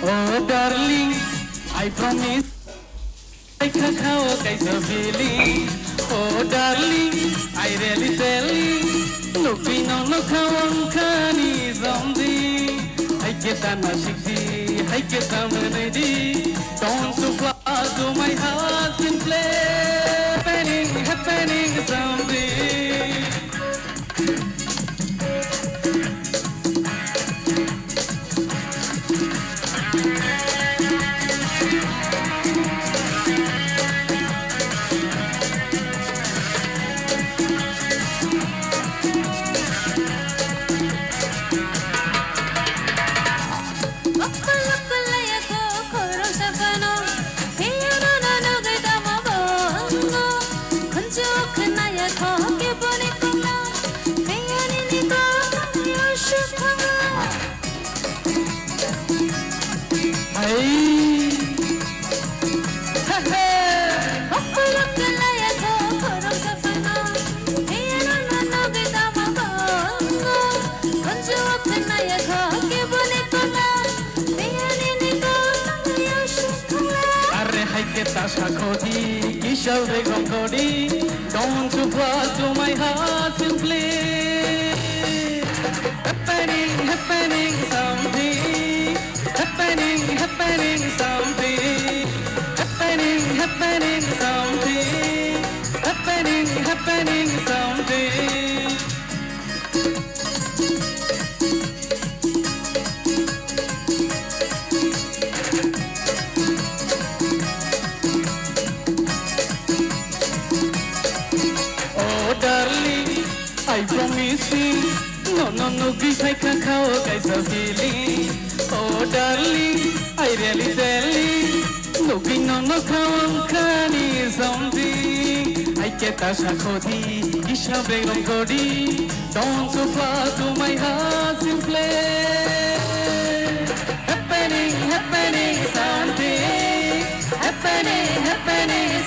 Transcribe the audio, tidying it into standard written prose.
Oh darling, I promise I can how guys are feeling. Oh darling, I really tell you, looking on look how I'm canny zombie. I get a nashiki, I get a melody. Don't so far to my heart in play. Happening zombie. Sakoti, Kishore Gongodi, don't you fall to my heart simply. Happening something, happening something, happening something, happening something. Darling, I promise you, no, this I can't how guys are feeling. Oh, darling, I really tell you, looking on the can is something. I get a shakoti, Isha Begum Godi, don't so far to my heart simply. Happening something, happening